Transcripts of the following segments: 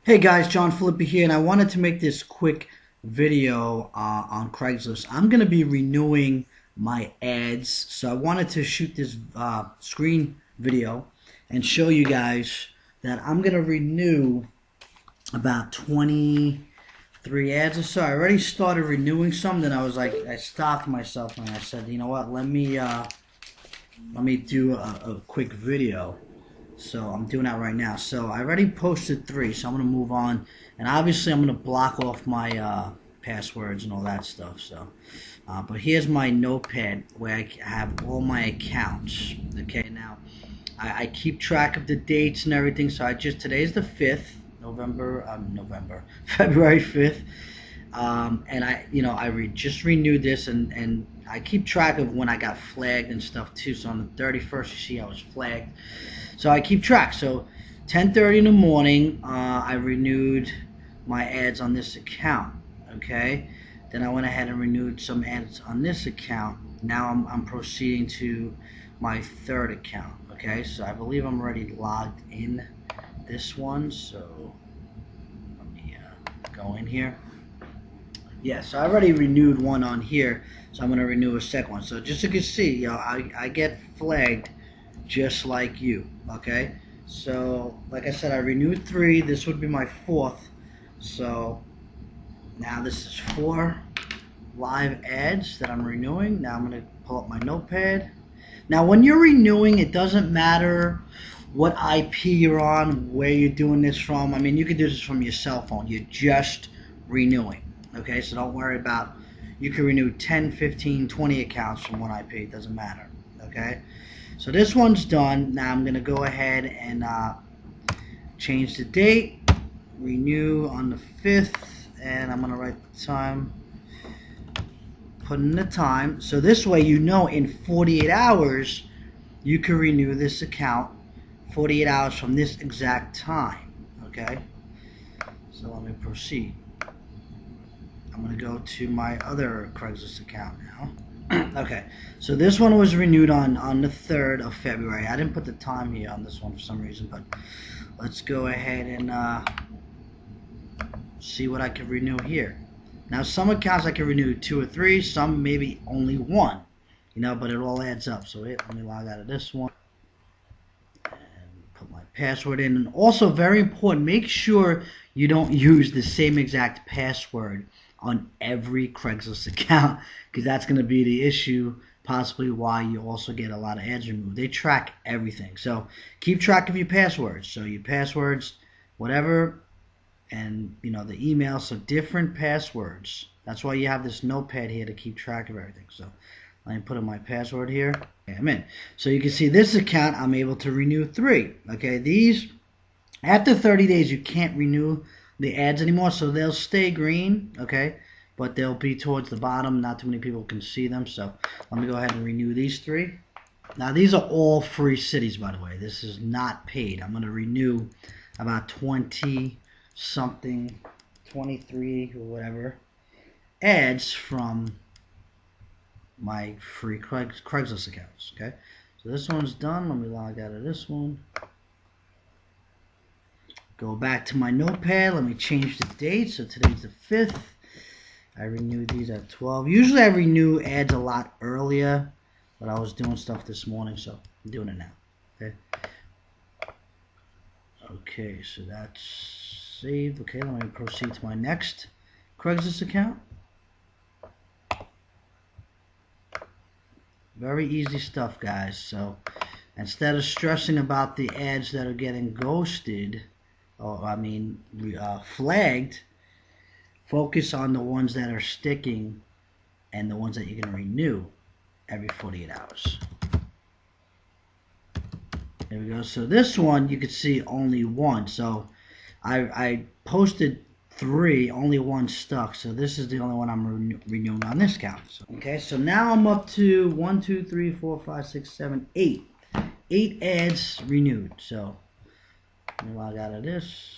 Hey guys, John Filippi here, and I wanted to make this quick video on Craigslist. I'm going to be renewing my ads, so I wanted to shoot this screen video and show you guys that I'm going to renew about 23 ads or so. I already started renewing some, then I stopped myself and I said, you know what, let me do a quick video. So I'm doing that right now. So I already posted 3, so I'm going to move on. And obviously I'm going to block off my passwords and all that stuff. So, but here's my notepad where I have all my accounts. Okay, now I keep track of the dates and everything. So today's the 5th, February 5th. And just renewed this, and I keep track of when I got flagged and stuff too. So on the 31st, you see I was flagged. So I keep track. So 10:30 in the morning, I renewed my ads on this account. Okay, then I went ahead and renewed some ads on this account. Now I'm proceeding to my third account. Okay, so I believe I'm already logged in this one. So let me go in here. Yeah, so I already renewed one on here, so I'm going to renew a second one. So just so you can see, I get flagged just like you, okay? So, like I said, I renewed 3. This would be my 4th. So, now this is 4 live ads that I'm renewing. Now I'm going to pull up my notepad. Now, when you're renewing, it doesn't matter what IP you're on, where you're doing this from. I mean, you can do this from your cell phone. You're just renewing. Okay, so don't worry about, you can renew 10, 15, 20 accounts from one IP, it doesn't matter. Okay, so this one's done. Now I'm going to go ahead and change the date, renew on the 5th, and I'm going to write the time, put in the time. So this way you know in 48 hours you can renew this account 48 hours from this exact time. Okay, so let me proceed. I'm going to go to my other Craigslist account now. Okay, so this one was renewed on the 3rd of February. I didn't put the time here on this one for some reason, but let's go ahead and see what I can renew here. Now, some accounts I can renew 2 or 3, some maybe only 1, but it all adds up. So let me log out of this one and put my password in. And also, very important, make sure you don't use the same exact password on every Craigslist account, because that's going to be the issue, possibly why you also get a lot of ads removed. They track everything, so keep track of your passwords. So your passwords, whatever, and the email, so different passwords. That's why you have this notepad here to keep track of everything. So let me put in my password here. Okay, I'm in. So you can see this account, I'm able to renew 3. Okay, these, after 30 days, you can't renew the ads anymore, so they'll stay green, okay, but they'll be towards the bottom. Not too many people can see them. So let me go ahead and renew these 3. Now, these are all free cities, by the way. This is not paid. I'm going to renew about 20 something, 23 or whatever ads from my free Craigslist accounts. Okay, so this one's done. Let me log out of this one. Go back to my notepad. Let me change the date. So today's the 5th. I renewed these at 12. Usually I renew ads a lot earlier, but I was doing stuff this morning, so I'm doing it now. Okay. Okay, so that's saved. Okay, let me proceed to my next Craigslist account. Very easy stuff, guys. So instead of stressing about the ads that are getting ghosted, flagged, focus on the ones that are sticking and the ones that you can renew every 48 hours. There we go. So this one, you can see only 1. So I posted 3, only 1 stuck. So this is the only one I'm renewing on this account. So, okay, so now I'm up to 1, 2, 3, 4, 5, 6, 7, 8. 8 ads renewed. So let me log out of this.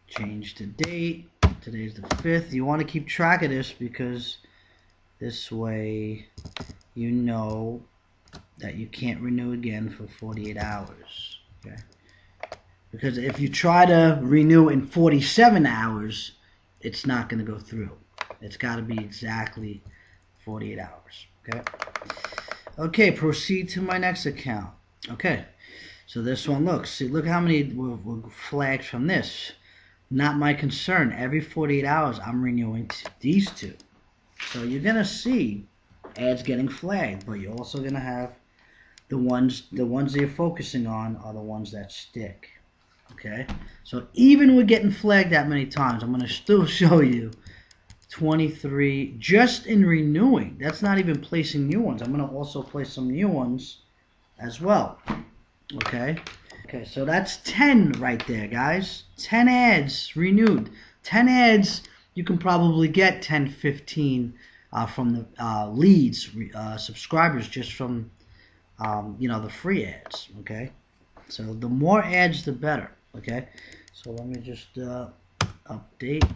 Change the date. Today's the 5th. You want to keep track of this, because this way you know that you can't renew again for 48 hours. Okay. Because if you try to renew in 47 hours, it's not going to go through. It's got to be exactly 48 hours. Okay. Okay, proceed to my next account. Okay, so this one, look how many were flagged from this. Not my concern. Every 48 hours, I'm renewing these two. So you're going to see ads getting flagged, but you're also going to have the ones that you're focusing on are the ones that stick. Okay, so even with getting flagged that many times, I'm going to still show you 23 just in renewing. That's not even placing new ones. I'm going to also place some new ones as well. Okay, so that's 10 right there, guys. 10 ads renewed. 10 ads, you can probably get 10, 15 from the leads, subscribers, just from the free ads. Okay, so the more ads, the better. Okay, so let me just update.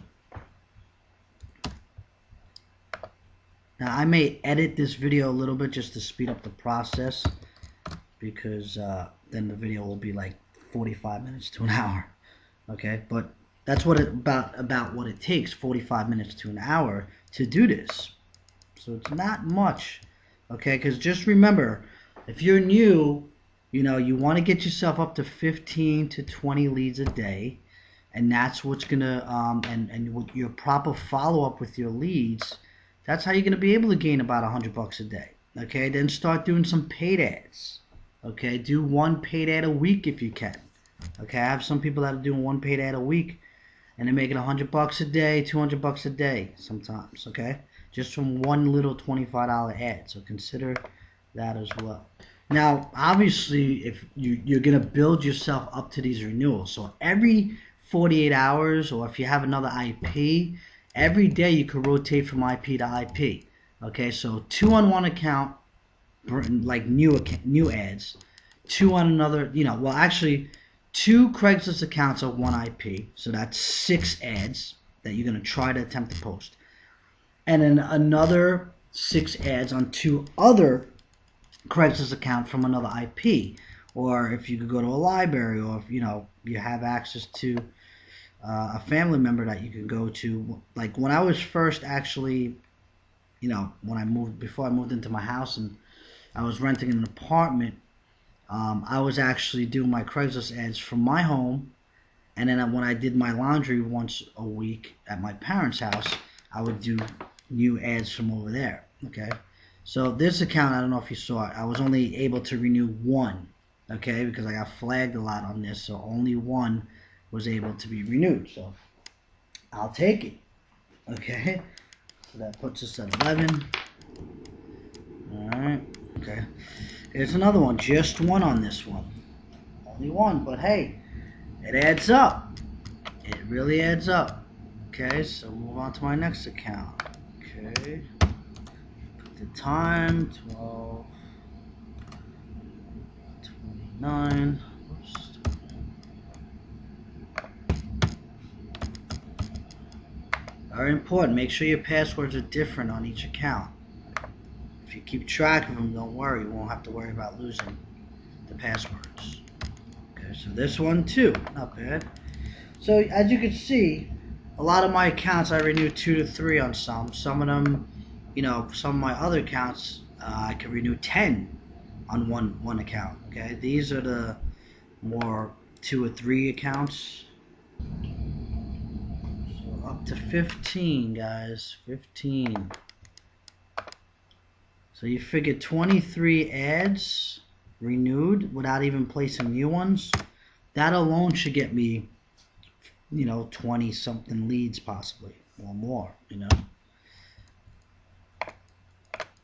Now I may edit this video a little bit just to speed up the process, because then the video will be like 45 minutes to an hour. Okay, but that's what about what it takes, 45 minutes to an hour to do this. So it's not much. Okay, because just remember, if you're new, you want to get yourself up to 15 to 20 leads a day, and that's what's gonna and with your proper follow-up with your leads, that's how you're gonna be able to gain about $100 a day. Okay, then start doing some paid ads. Okay, do one paid ad a week if you can. Okay, I have some people that are doing one paid ad a week, and they're making $100 a day, $200 a day sometimes. Okay, just from one little $25 ad. So consider that as well. Now, obviously, if you're gonna build yourself up to these renewals, so every 48 hours, or if you have another IP, every day you could rotate from IP to IP. Okay, so 2 on one account, like new ads, 2 on another, well, actually 2 Craigslist accounts are 1 IP, so that's 6 ads that you're going to try to attempt to post, and then another 6 ads on 2 other Craigslist accounts from another IP. Or if you could go to a library, or if you have access to a family member that you could go to. Like when I was first actually, before I moved into my house and I was renting an apartment, I was actually doing my Craigslist ads from my home, and then when I did my laundry once a week at my parents' house, I would do new ads from over there. Okay, so this account, I don't know if you saw it, I was only able to renew 1. Okay, because I got flagged a lot on this, so only 1 was able to be renewed. So I'll take it. Okay, so that puts us at 11. All right. Okay. Here's another one. Just 1 on this one. Only 1, but hey, it adds up. It really adds up. Okay, so move on to my next account. Okay. Put the time, 12, 29. Oops. Very important. Make sure your passwords are different on each account. If you keep track of them, don't worry. You won't have to worry about losing the passwords. Okay, so this one too, not bad. So as you can see, a lot of my accounts I renew 2 to 3 on some. Some of them, some of my other accounts I can renew 10 on one account. Okay, these are the more 2 or 3 accounts. So up to 15, guys, 15. So you figure 23 ads renewed without even placing new ones. That alone should get me 20 something leads possibly, or more,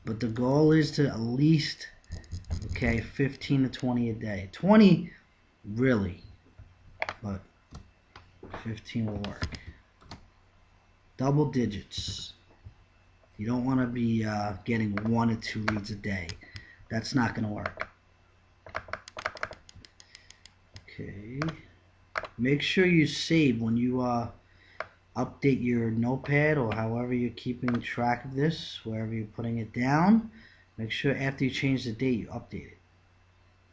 but the goal is to at least 15 to 20 a day. 20 really, but 15 will work. Double digits. You don't want to be getting 1 or 2 leads a day. That's not going to work. Okay, make sure you save when you update your notepad, or however you're keeping track of this, wherever you're putting it down. Make sure after you change the date you update it,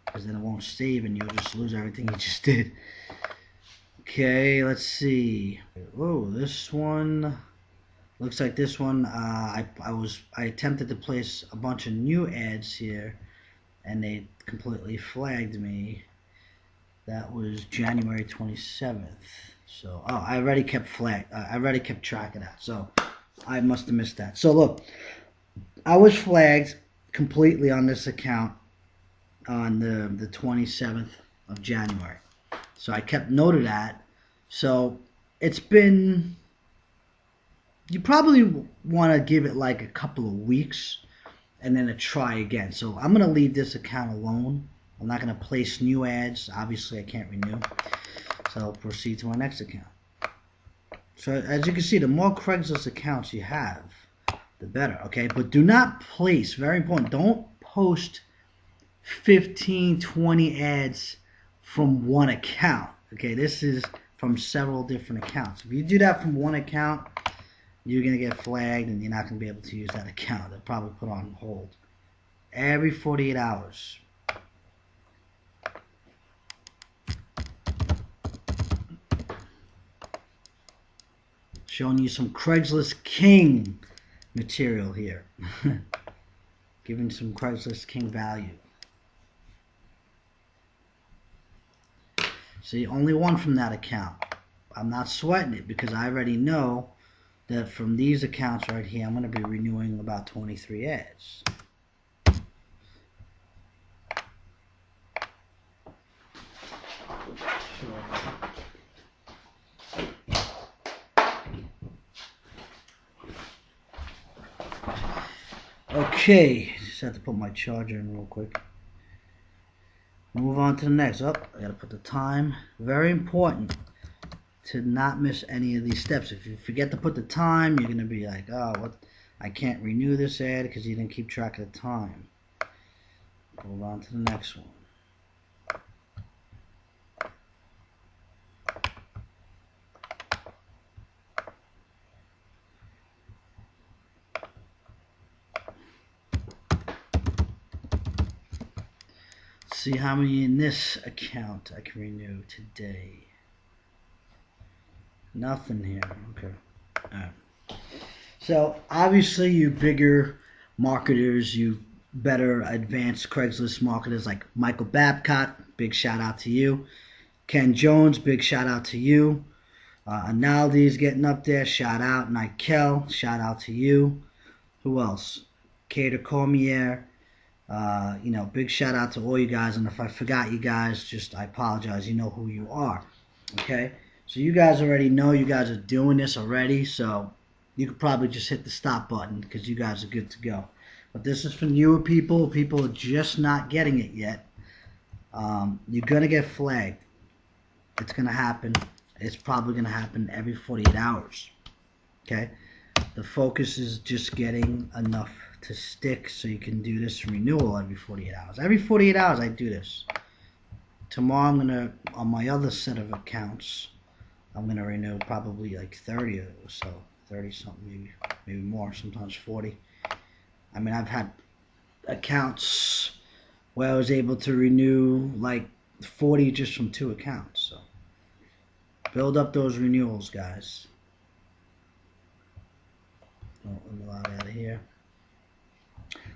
because then it won't save and you'll just lose everything you just did. Okay, let's see. Oh, this one looks like this one. I attempted to place a bunch of new ads here, and they completely flagged me. That was January 27th. So, oh, I already kept I already kept track of that. So, I must have missed that. So, look, I was flagged completely on this account on the 27th of January. So, I kept note of that. So, it's been. You probably want to give it like a couple of weeks and then a try again. So, I'm going to leave this account alone. I'm not going to place new ads. Obviously, I can't renew. So I'll proceed to my next account. So as you can see, the more Craigslist accounts you have, the better. Okay, but do not place, very important, don't post 15, 20 ads from one account. Okay, this is from several different accounts. If you do that from one account, you're going to get flagged and you're not going to be able to use that account. They'll probably put on hold. Every 48 hours. Showing you some Craigslist King material here. Giving some Craigslist King value. See, only one from that account. I'm not sweating it because I already know that from these accounts right here, I'm going to be renewing about 23 ads. Okay, just have to put my charger in real quick. Move on to the next. Oh, I gotta put the time. Very important to not miss any of these steps. If you forget to put the time, you're gonna be like, oh, what? I can't renew this ad because you didn't keep track of the time. Move on to the next one. See how many in this account I can renew today. Nothing here. Okay. Alright. So obviously you bigger marketers, you better advanced Craigslist marketers like Michael Babcock, big shout out to you. Ken Jones, big shout out to you. Analdi's getting up there, shout out. Nikel, shout out to you. Who else? Cater Cormier. Big shout out to all you guys, and if I forgot you guys, I apologize. You know who you are, okay? So you guys already know you guys are doing this already, so you could probably just hit the stop button because you guys are good to go. But this is for newer people. People are just not getting it yet. You're gonna get flagged. It's gonna happen. It's probably gonna happen every 48 hours, okay? The focus is just getting enough to stick so you can do this renewal every 48 hours. Every 48 hours I do this. Tomorrow I'm gonna, on my other set of accounts, I'm gonna renew probably like 30 or so. 30 something, maybe more, sometimes 40. I mean, I've had accounts where I was able to renew like 40 just from 2 accounts. So build up those renewals, guys. Oh, let me log out of here.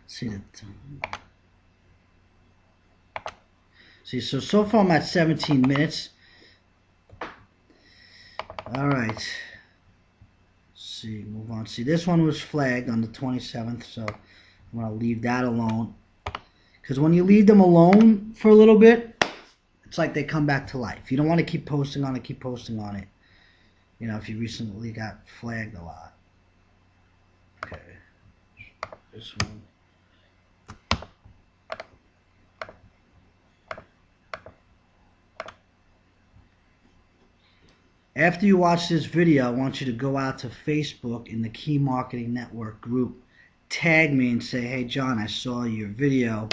See that. See, so far I'm at 17 minutes. All right. See, move on. See, this one was flagged on the 27th, so I'm gonna leave that alone. Because when you leave them alone for a little bit, it's like they come back to life. You don't want to keep posting on it. Keep posting on it. You know, if you recently got flagged a lot. Okay. This one. After you watch this video, I want you to go out to Facebook in the Key Marketing Network group. Tag me and say, hey John, I saw your video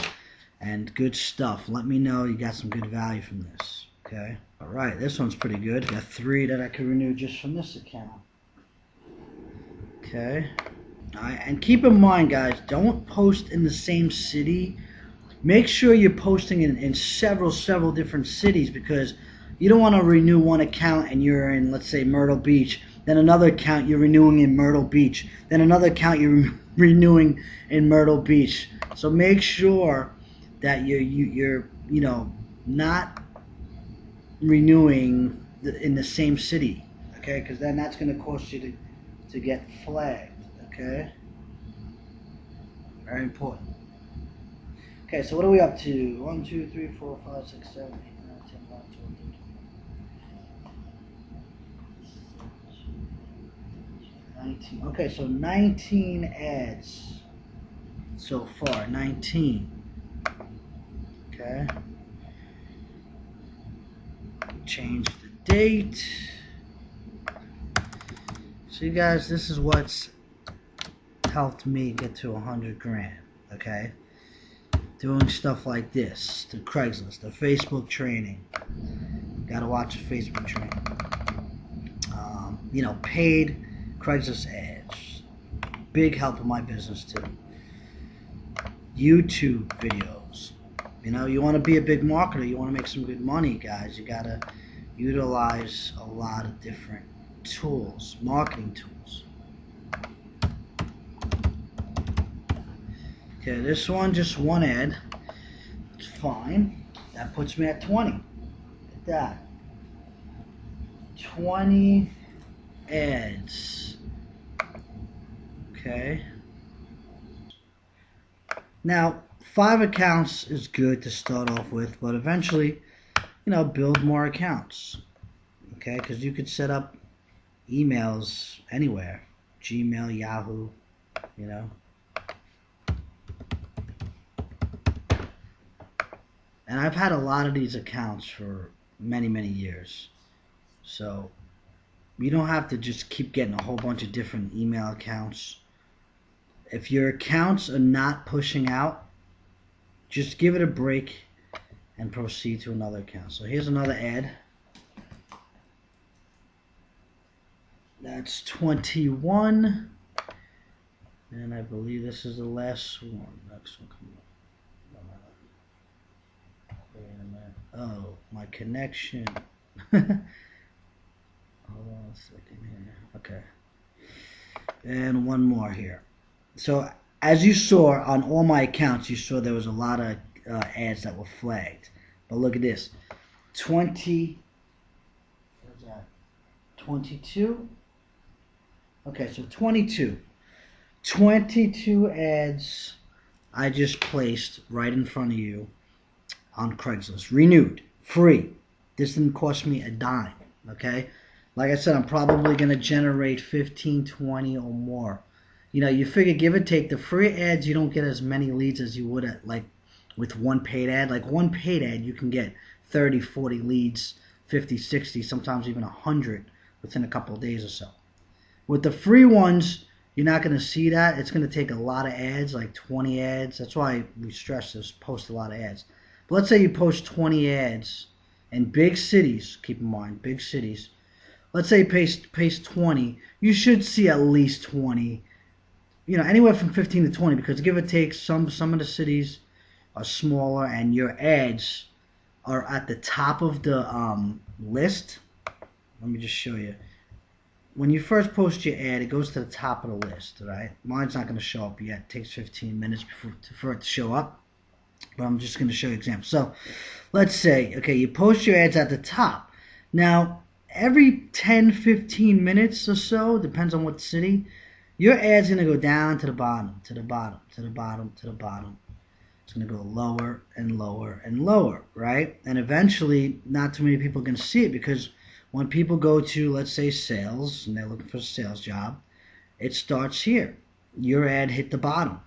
and good stuff. Let me know you got some good value from this. Okay. Alright, this one's pretty good. Got 3 that I could renew just from this account. Okay. Alright, and keep in mind guys, don't post in the same city. Make sure you're posting in several different cities because You don't want to renew one account and you're in, let's say, Myrtle Beach. Then another account you're renewing in Myrtle Beach. Then another account you're renewing in Myrtle Beach. So make sure that you're not renewing in the same city, okay? Because then that's going to cost you to get flagged, okay? Very important. Okay, so what are we up to? 1, 2, 3, 4, 5, 6, 7, 8, 9, 10, 11, 12, 13, 19. Okay, so 19 ads so far. 19. Okay. Change the date. So you guys, this is what's helped me get to 100 grand. Okay. Doing stuff like this, the Craigslist, the Facebook training. Gotta watch the Facebook training. Paid Craigslist ads. Big help in my business too. YouTube videos. You want to be a big marketer. You want to make some good money, guys. You gotta utilize a lot of different tools, marketing tools. Okay, this one, just one ad. It's fine. That puts me at 20. Look at that. 20 ads. Okay. Now, 5 accounts is good to start off with, but eventually, build more accounts. Okay, because you could set up emails anywhere. Gmail, Yahoo, And I've had a lot of these accounts for many, many years. So you don't have to just keep getting a whole bunch of different email accounts. If your accounts are not pushing out, just give it a break and proceed to another account. So here's another ad. That's 21. And I believe this is the last one. Next one coming up. Wait a minute. Oh, my connection. Hold on a second here. Okay. And one more here. So as you saw on all my accounts, you saw there was a lot of ads that were flagged. But look at this. 20. What's that? 22. Okay, so 22. 22 ads I just placed right in front of you on Craigslist. Renewed. Free. This didn't cost me a dime. Okay? Like I said, I'm probably going to generate 15, 20 or more. You figure give or take, the free ads, you don't get as many leads as you would with one paid ad. Like one paid ad, you can get 30, 40 leads, 50, 60, sometimes even 100 within a couple of days or so. With the free ones, you're not going to see that. It's going to take a lot of ads, like 20 ads. That's why we stress this, post a lot of ads. But let's say you post 20 ads in big cities. Keep in mind, big cities. Let's say paste 20. You should see at least 20. Anywhere from 15 to 20, because give or take, some of the cities are smaller and your ads are at the top of the list. Let me just show you. When you first post your ad, it goes to the top of the list, right? Mine's not going to show up yet. It takes 15 minutes for it to show up. But I'm just going to show you an example. So let's say, okay, you post your ads at the top. Now, every 10, 15 minutes or so, depends on what city, your ad's going to go down to the bottom, to the bottom, to the bottom, to the bottom. It's going to go lower and lower and lower, right? And eventually, not too many people are going to see it, because when people go to, let's say, sales, and they're looking for a sales job, it starts here. Your ad hit the bottom.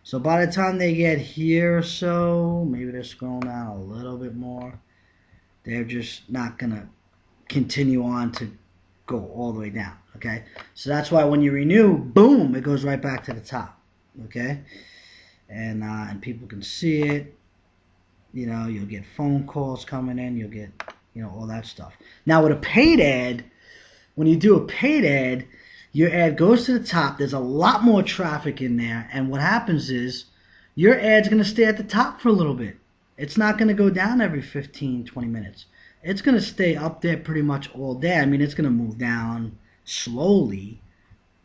So by the time they get here or so, maybe they're scrolling down a little bit more, they're just not going to continue on to go all the way down, okay? So that's why when you renew, boom, it goes right back to the top, okay? And people can see it. You'll get phone calls coming in. You'll get, all that stuff. Now with a paid ad, when you do a paid ad, your ad goes to the top. There's a lot more traffic in there. And what happens is your ad's going to stay at the top for a little bit. It's not going to go down every 15, 20 minutes. it's going to stay up there pretty much all day. I mean, it's going to move down slowly,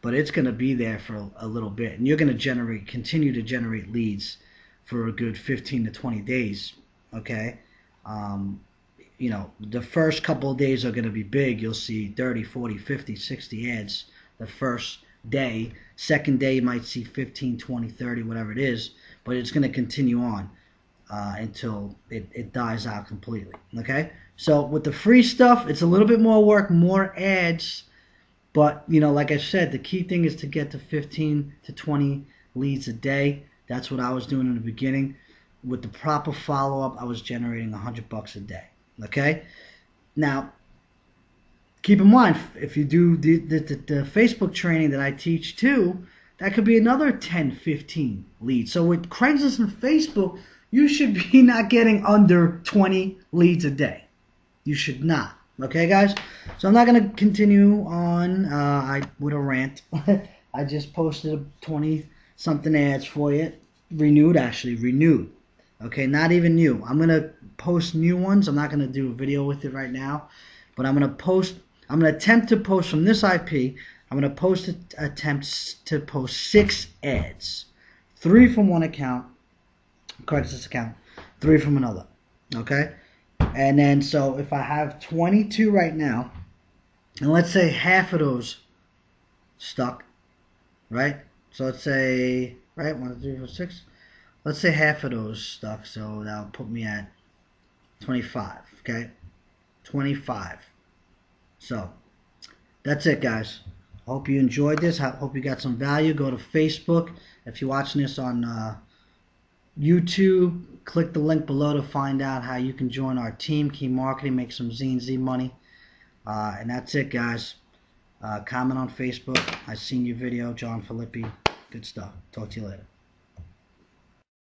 but it's going to be there for a little bit. And you're going to continue to generate leads for a good 15 to 20 days, okay? The first couple of days are going to be big. You'll see 30, 40, 50, 60 ads the first day. Second day, you might see 15, 20, 30, whatever it is, but it's going to continue on until it dies out completely, okay? So with the free stuff, it's a little bit more work, more ads, but, like I said, the key thing is to get to 15 to 20 leads a day. That's what I was doing in the beginning. With the proper follow-up, I was generating $100 a day, okay? Now, keep in mind, if you do the Facebook training that I teach too, that could be another 10, 15 leads. So with Craigslist and Facebook, you should be not getting under 20 leads a day. You should not. Okay, guys? So I'm not going to continue on with a rant. I just posted 20-something ads for you. Renewed. Okay, not even new. I'm going to post new ones. I'm not going to do a video with it right now. But I'm going to attempt to post from this IP. I'm going to attempt to post 6 ads. 3 from one account, Craigslist account, 3 from another. Okay? And then, so if I have 22 right now, and let's say half of those stuck, right? So let's say, right, 1, 2, 3, 4, 6. Let's say half of those stuck, so that'll put me at 25, okay? 25. So, that's it, guys. Hope you enjoyed this. Hope you got some value. Go to Facebook. If you're watching this on YouTube, click the link below to find out how you can join our team, Key Marketing, make some Z&Z money. And that's it, guys. Comment on Facebook. I seen your video, John Filippi. Good stuff. Talk to you later.